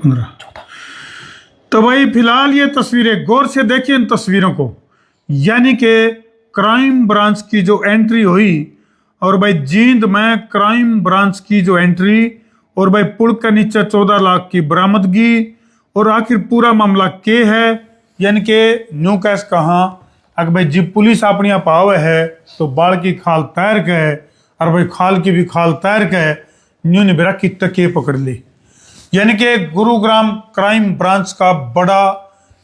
15। तो भाई फिलहाल ये तस्वीरें गौर से देखिए इन तस्वीरों को, यानी कि क्राइम ब्रांच की जो एंट्री हुई, और भाई जींद में क्राइम ब्रांच की जो एंट्री, और भाई पुल के नीचे 14 लाख की बरामदगी, और आखिर पूरा मामला के है, यानी कि न्यू कैश कहाँ अगर भाई जब पुलिस अपनी पावे है तो बाढ़ की खाल तैर के, और भाई खाल की भी खाल तैर के न्यू ने बेरा कित के पकड़ ली। यानी कि गुरुग्राम क्राइम ब्रांच का बड़ा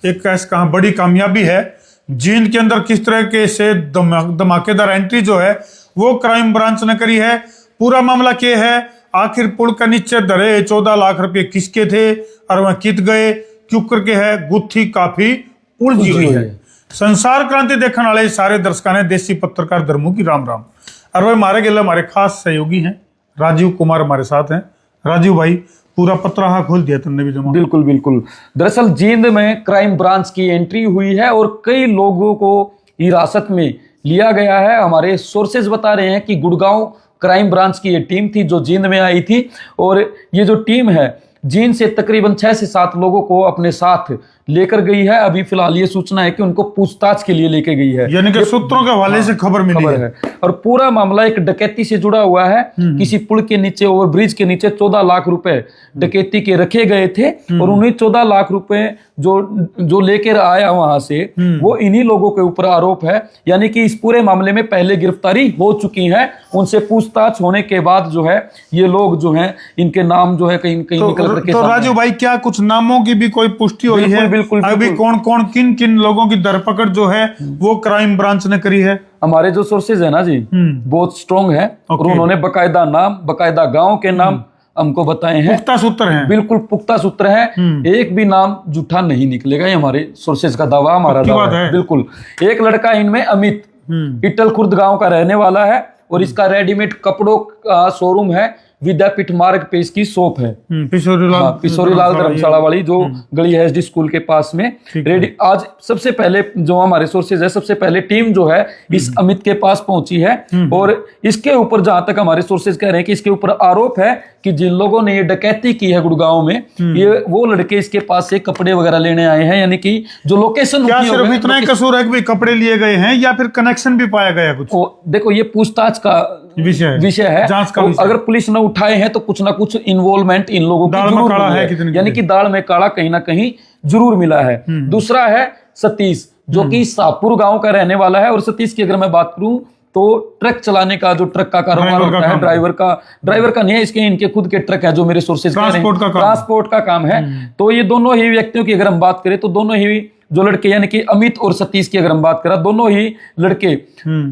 एक कैश कहाँ बड़ी कामयाबी है। जींद के अंदर किस तरह के से धमाकेदार एंट्री जो है वो क्राइम ब्रांच ने करी है। पूरा मामला क्या है, आखिर पुल के नीचे धरे 14 लाख रुपए किसके थे और वह कित गए, क्यों करके है गुत्थी काफी उलझी हुई है। संसार क्रांति देखने वाले सारे दर्शकों ने देसी पत्रकार धर्मू की राम राम। और भाई हमारे गिले हमारे खास सहयोगी हैं राजीव कुमार हमारे साथ हैं। राजीव भाई पूरा पत्रहा खोल दिया तुमने भी जमा। बिल्कुल बिल्कुल। दरअसल जींद में क्राइम ब्रांच की एंट्री हुई है और कई लोगों को हिरासत में लिया गया है। हमारे सोर्सेज बता रहे हैं कि गुड़गांव क्राइम ब्रांच की ये टीम थी जो जींद में आई थी, और ये जो टीम है जींद से तकरीबन 6 से 7 लोगों को अपने साथ लेकर गई है। अभी फिलहाल ये सूचना है कि उनको पूछताछ के लिए लेके गई है, यानी कि सूत्रों के हवाले से खबर मिली है। और पूरा मामला एक डकैती से जुड़ा हुआ है। किसी पुल के नीचे, ओवरब्रिज के नीचे 14 लाख रुपए डकैती के रखे गए थे, और उन्हीं 14 लाख रुपए जो लेकर आया वहां से वो इन्हीं लोगों के ऊपर आरोप है। यानी कि इस पूरे मामले में पहले गिरफ्तारी हो चुकी है। उनसे पूछताछ होने के बाद जो है ये लोग जो है इनके नाम जो है कहीं निकल करके। तो राजू भाई क्या कुछ नामों की भी कोई पुष्टि हुई है? बिल्कुल। अभी कौन कौन किन किन लोगों की धरपकड़ जो है वो क्राइम ब्रांच ने करी है? हमारे जो सोर्सेज है ना जी बहुत स्ट्रॉन्ग है, और उन्होंने बकायदा नाम, बकायदा गांव के नाम हमको बताए हैं। पुख्ता सूत्र हैं, बिल्कुल पुख्ता सूत्र है। एक भी नाम झूठा नहीं निकलेगा, ये हमारे सोर्सेज का दावा, हमारा दावा है। बिल्कुल। एक लड़का इनमें अमित इटल खुर्द गांव का रहने वाला है, और इसका रेडीमेड कपड़ों का शोरूम है। विद्यापीठ मार्ग पे इसकी शॉप है, पिशोरीलाल धर्मशाला वाली जो गली है एसडी स्कूल के पास में। रेडी आज सबसे पहले जो हमारे सोर्सेज है, सबसे पहले टीम जो है इस अमित के पास पहुंची है, और इसके ऊपर जहां तक हमारे सोर्सेज कह रहे हैं कि इसके ऊपर आरोप है कि जिन लोगों ने ये डकैती की है गुड़गांव में, ये वो लड़के इसके पास से कपड़े वगैरह लेने आए हैं। यानी कि जो लोकेशन सिर्फ इतना ही कसूर है कि कपड़े लिए गए हैं या फिर कनेक्शन भी पाया गया कुछ? देखो ये पूछताछ का विषय है, जांच का विषय। अगर पुलिस न उठाए हैं तो कुछ ना कुछ इन्वॉल्वमेंट इन लोगों की जरूर है, यानी कि दाल में काला कहीं ना कहीं जरूर मिला है। दूसरा है सतीश, जो कि शाहपुर गांव का रहने वाला है। और सतीश की अगर मैं बात करूं तो ट्रक चलाने का, जो ट्रक का कारोबार होता है, ड्राइवर का नहीं है, इसके इनके खुद के ट्रक है जो मेरे सोर्सेज ट्रांसपोर्ट का काम है। तो ये दोनों ही व्यक्तियों की अगर हम बात करें तो दोनों ही जो लड़के यानी कि अमित और सतीश की अगर हम बात करें, दोनों ही लड़के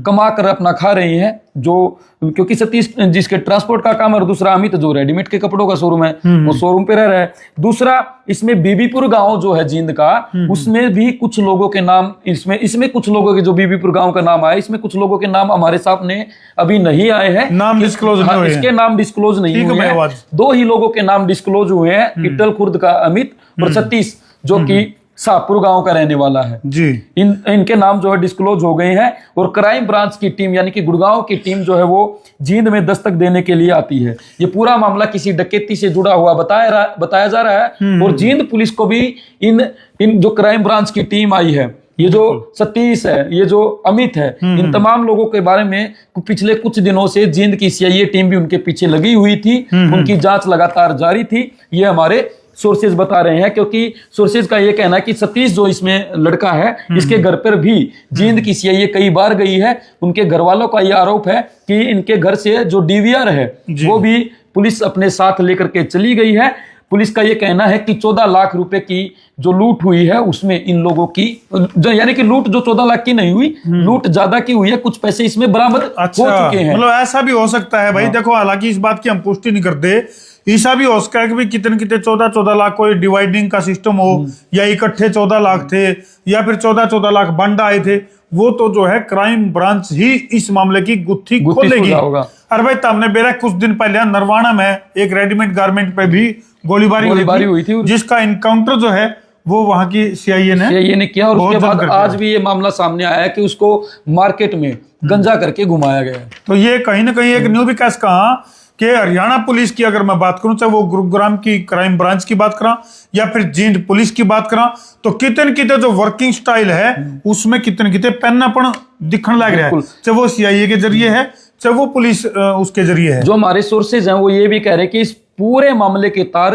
कमा कर अपना खा रहे हैं। जो क्योंकि सतीश जिसके ट्रांसपोर्ट का काम है, और दूसरा अमित जो रेडीमेड के कपड़ों का शोरूम है वो शोरूम पे रह रहा है। दूसरा इसमें बीबीपुर गांव जो है जींद का, उसमें भी कुछ लोगों के नाम, इसमें कुछ लोगों के जो बीबीपुर गांव का नाम आया, इसमें कुछ लोगों के नाम हमारे सामने अभी नहीं आए हैं, नाम डिस्क्लोज नहीं हुए, इसके नाम डिस्क्लोज नहीं हुए हैं। 2 ही लोगों के नाम डिस्क्लोज हुए हैं, इटल खुर्द का अमित और सतीश जो कि शाहपुर गांव का रहने वाला है जी। इनके नाम जो है डिस्क्लोज हो गए हैं, और क्राइम ब्रांच की टीम यानी कि गुड़गांव की टीम जो है वो जींद में दस्तक देने के लिए आती है। ये पूरा मामला किसी डकैती से जुड़ा हुआ बताया जा रहा है, और जींद पुलिस को भी इन जो क्राइम ब्रांच की टीम आई है, ये जो सतीश है, ये जो अमित है, इन तमाम लोगों के बारे में पिछले कुछ दिनों से जींद की सीआईए टीम भी उनके पीछे लगी हुई थी। उनकी जांच लगातार जारी थी, ये हमारे सोर्सेज बता रहे हैं। क्योंकि सोर्सेज का ये कहना है कि सतीश जो इसमें लड़का है, इसके घर पर भी जींद की सीआईए कई बार गई है। उनके घर वालों का ये आरोप है कि इनके घर से जो डीवीआर है वो भी पुलिस अपने साथ लेकर के चली गई है। पुलिस का ये कहना है कि 14 लाख रुपए की जो लूट हुई है उसमें इन लोगों की, यानी कि लूट जो 14 लाख की नहीं हुई, लूट ज्यादा की हुई है, कुछ पैसे इसमें बरामद हो चुके हैं। मतलब ऐसा भी हो सकता है भाई। देखो हालांकि इस बात की हम पुष्टि नहीं करते, ऐसा भी हो सकता है कि कितने 14 लाख कोई डिवाइडिंग का सिस्टम हो, या इकट्ठे 14 लाख थे, या फिर 14 लाख बंड आए थे। वो तो जो है क्राइम ब्रांच ही इस मामले की गुत्थी खोलेगी। अरे भाई हमने बेरा कुछ दिन पहले नरवाना में एक रेडीमेड गारमेंट पे भी गोलीबारी हुई थी, जिसका इनकाउंटर जो है वो वहां की सीआईए ने किया। और उसके बाद आज भी ये मामला सामने आया है कि उसको मार्केट में गंजा करके घुमाया गया। तो ये कहीं ना कहीं एक न्यू विकास कहा कि हरियाणा पुलिस की अगर मैं बात करूं, चाहे वो गुरुग्राम की क्राइम ब्रांच की बात करा या फिर जींद पुलिस की बात करा, तो कितने कितने जो वर्किंग स्टाइल है उसमें कितने कितने पन्नापन दिखने लग रहा है, चाहे वो सीआईए के जरिए है, चाहे वो पुलिस उसके जरिए है। जो हमारे सोर्सेज हैं वो ये भी कह रहे हैं कि इस पूरे मामले के तार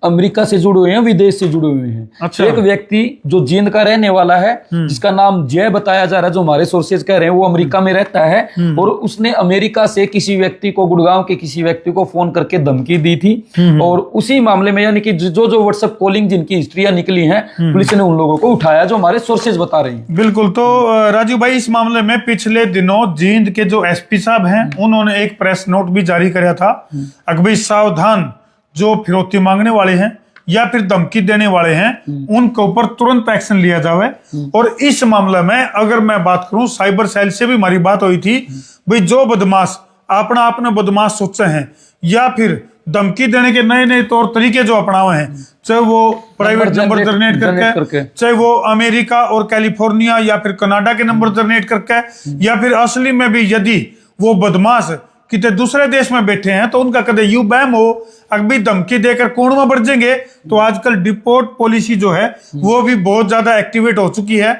अमेरिका से जुड़े हुए हैं, विदेश से जुड़े हुए हैं। अच्छा। एक व्यक्ति जो जींद का रहने वाला है, जिसका नाम जय बताया जा रहा है, जो हमारे सोर्सेज कह रहे हैं, वो अमेरिका में रहता है और उसने अमेरिका से किसी व्यक्ति को, गुड़गांव के किसी व्यक्ति को फोन करके धमकी दी थी और उसी मामले में यानी कि जो व्हाट्सएप कॉलिंग जिनकी हिस्ट्रियां निकली हैं, पुलिस ने उन लोगों को उठाया, जो हमारे सोर्सेज बता रहे हैं। बिल्कुल। तो राजू भाई, इस मामले में पिछले दिनों जींद के जो एसपी साहब हैं, उन्होंने एक प्रेस नोट भी जारी किया था। अकबर सावधान, जो फिरौती मांगने वाले हैं या फिर धमकी देने वाले हैं, उनके ऊपर तुरंत एक्शन लिया जावे। और इस मामले में अगर मैं बात करूं, साइबर सेल से भी हमारी बात हुई थी, भाई जो बदमाश अपना आपने बदमाश सोचे हैं या फिर धमकी देने के नए नए तौर तरीके जो अपनाए हैं, चाहे वो प्राइवेट नंबर जनरेट करके, चाहे वो अमेरिका और कैलिफोर्निया या फिर कनाडा के नंबर जनरेट करके, या फिर असली में भी यदि वो बदमाश कितने दूसरे देश में बैठे हैं तो उनका कदे यू बैम हो, अभी धमकी देकर कोण में बढ़ जाएंगे। तो आजकल डिपोर्ट पॉलिसी जो है वो भी बहुत ज्यादा एक्टिवेट हो चुकी है।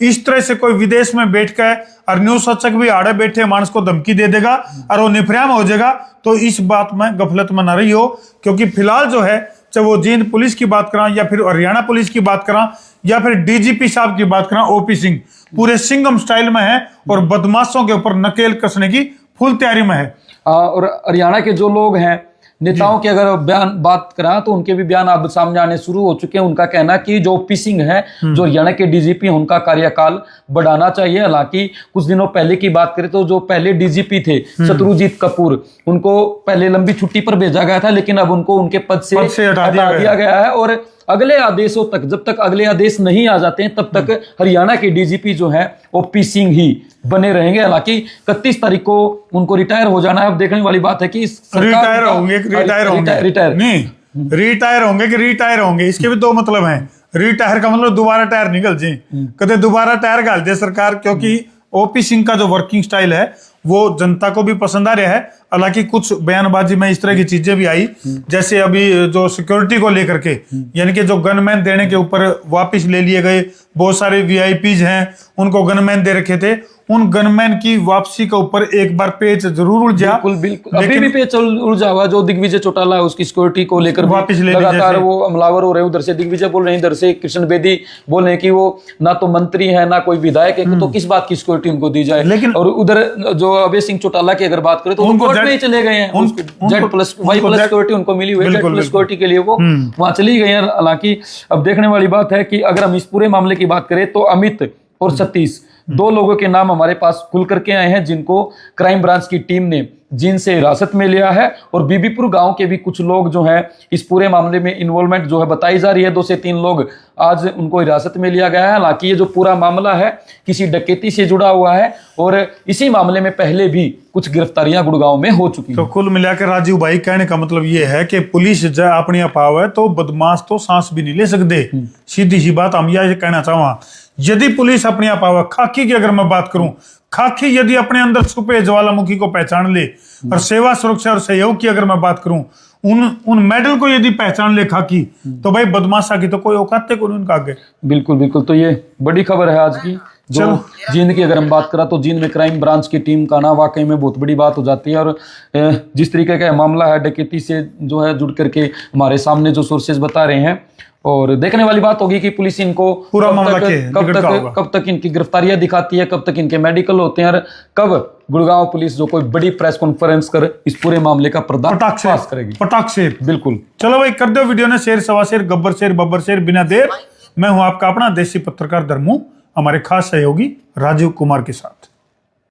इस तरह से कोई विदेश में बैठ कर और न्यूज सचक भी आड़े बैठे मानस को धमकी दे देगा और वो निफरियाम हो जाएगा, तो इस बात में गफलत में ना रही हो। क्योंकि फिलहाल जो है, चाहे वो जींद पुलिस की बात करा या फिर हरियाणा पुलिस की बात करा या फिर डीजीपी साहब की बात करा, ओपी सिंह पूरे सिंघम स्टाइल में है और बदमाशों के ऊपर नकेल कसने की फुल तैयारी में है। और हरियाणा के जो लोग हैं, नेताओं के अगर बयान बात करें तो उनके भी बयान अब सामने आने शुरू हो चुके हैं। उनका कहना कि जो ओपी सिंह है, जो हरियाणा के डीजीपी हैं, उनका कार्यकाल बढ़ाना चाहिए। हालांकि कुछ दिनों पहले की बात करें तो जो पहले डीजीपी थे शत्रुजीत कपूर, उनको पहले लंबी छुट्टी पर भेजा गया था, लेकिन अब उनको उनके पद से हटा दिया गया है और अगले आदेशों तक, जब तक अगले आदेश नहीं आ जाते हैं, तब तक हरियाणा के डीजीपी जो है ओपी सिंह ही बने रहेंगे। हालांकि 31 तारीख को उनको रिटायर हो जाना है। अब देखने वाली बात है कि रिटायर होंगे कि रिटायर होंगे, इसके भी दो मतलब हैं। रिटायर का मतलब दोबारा टायर निकल जी, कदे दोबारा टायर गाल दे सरकार। क्योंकि ओपी सिंह का जो वर्किंग स्टाइल है वो जनता को भी पसंद आ रहा है। हालांकि कुछ बयानबाजी में इस तरह की चीजें भी आई, जैसे अभी जो सिक्योरिटी को लेकर के, यानी कि जो गनमैन देने के ऊपर वापस ले लिए गए, बहुत सारे वीआईपीज हैं उनको गनमैन दे रखे थे, उन गनमैन की वापसी के ऊपर एक बार पेच जरूर उलझा। बिल्कुल अभी भी पेच उलझा हुआ। जो दिग्विजय चौटाला है, उसकी सिक्योरिटी को लेकर वापस लगातार वो हमलावर हो रहे हैं। उधर से दिग्विजय बोल रहे हैं, इधर से कृष्ण बेदी बोल रहे हैं कि वो ना तो मंत्री है ना कोई विधायक है, तो किस बात की सिक्योरिटी उनको दी जाए। लेकिन और उधर जो अभय सिंह चौटाला की अगर बात करें तो उनको कोर्ट में ही चले गए हैं, Z+, Y+ सिक्योरिटी उनको मिली हुई है, Z+ सिक्योरिटी के लिए वो वहां चली गई है। हालांकि अब देखने वाली बात है कि अगर हम इस पूरे मामले की बात करें तो अमित और सतीश, दो लोगों के नाम हमारे पास खुल करके आए हैं, जिनको क्राइम ब्रांच की टीम ने जींद से हिरासत में लिया है। और बीबीपुर गांव के भी कुछ लोग जो हैं इस पूरे मामले में इन्वॉल्वमेंट जो है बताई जा रही है। 2 से 3 लोग आज उनको हिरासत में लिया गया है। हालांकि ये जो पूरा मामला है किसी डकैती से जुड़ा हुआ है और इसी मामले में पहले भी कुछ गिरफ्तारियां गुड़गांव में हो चुकी हैं। तो कुल मिलाकर राजीव भाई कहने का मतलब ये है कि पुलिस जब अपनी अपाव है तो बदमाश तो सांस भी नहीं ले सकते। सीधी सी बात हम यह कहना चाहूंगा, यदि पुलिस अपनी अपाव, खाकी की अगर मैं बात करूं, खाकी यदि अपने अंदर छुपे ज्वालामुखी को पहचान ले और सेवा सुरक्षा और सहयोग की अगर मैं बात करूं, उन मेडल को यदि पहचान ले खाकी, तो भाई बदमाशा की तो कोई औकात को उनका आगे। बिल्कुल बिल्कुल। तो ये बड़ी खबर है आज की। जो जींद की अगर हम बात करें तो जींद में क्राइम ब्रांच की टीम का ना वाकई में बहुत बड़ी बात हो जाती है। और जिस तरीके का मामला है डकैती से जो है जुड़ करके हमारे सामने जो सोर्सेज बता रहे हैं, और देखने वाली बात होगी कि पुलिस इनको पूरा मामला कब तक इनकी गिरफ्तारियां दिखाती है, कब तक इनके मेडिकल होते हैं, और कब गुड़गांव पुलिस जो कोई बड़ी प्रेस कॉन्फ्रेंस कर इस पूरे मामले का पर्दाफाश करेगी। पटाख से बिल्कुल। चलो भाई, कर दो वीडियो ने शेयर, सवा share, Gabbar share, Babbar share बिना देर। मैं हूं आपका अपना देसी पत्रकार धर्मू, हमारे खास सहयोगी राजीव कुमार के साथ।